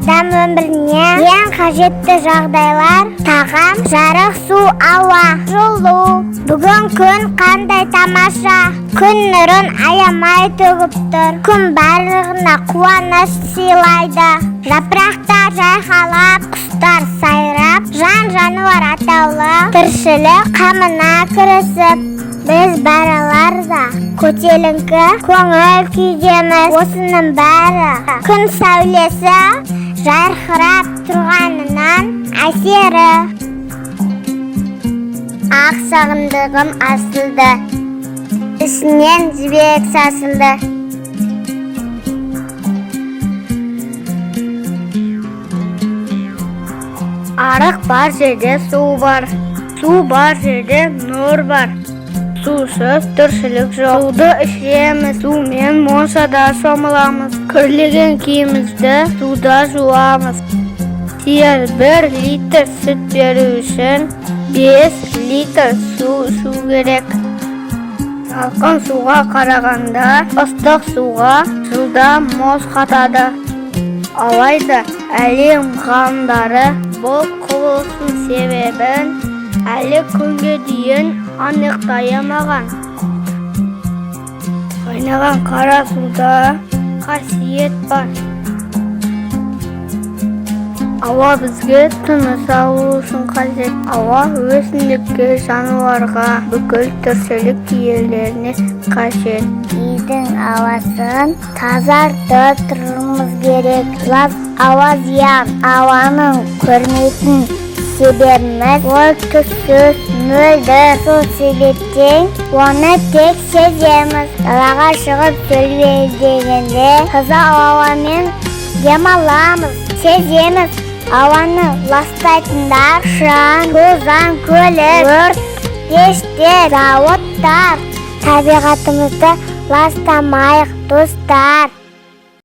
адам өміріне ең қажетті жағдайлар: тағам, жарық, су, ауа, жылу. Бүгін күн қандай тамаша, күн нұрын аямай төгіп тұр. Күн барлығына қуаныш сыйлайды. Жапырақтар жайқалып, құстар сайрап, жан-жануар атаулы тіршілік қамына кірісіп, біз бараларда көтеріңкі көңіл күйдеміз. Осының бәрі күн сәулесі жарқырап тұрғанынан әсері. Ақ сағындығым асылды, ішінен жібек сасылды. Арық бар жерде су бар, су бар жерде нұр бар. Сусыз тіршілік жоқ. Суды ішеміз, сумен моншада шомыламыз. Кірлеген киімізді суда жуамыз. Сиыр 1 литр сүт беру үшін 5 литр су ішу керек. Салқын суға қарағанда ыстық суға жылдам мұз қатады. Алайда әлем ғалымдары бұл құбылыстың себебін әлі күнге дейін анықтай алмаған. Қайнаған қара суда қасиет бар. Ауа бізге тыныс алу үшін қажет. Ауа өсімдікке, жануарға, бүкіл тіршілік иелеріне қажет. Үйдің ауасын тазартып тұруымыз керек. Лас ауа зиян. Ауаның көрмейтін себебіміз ол түссіз, мөлдір. Сол себептен оны тек сеземіз. Далаға шығып сөйлегенде таза ауамен демаламыз, сеземіз. Ауаны ластайтындар шаң, тозаң, көлік, өрт, пештер, зауыттар. Табиғатымызды ластамайық, достар.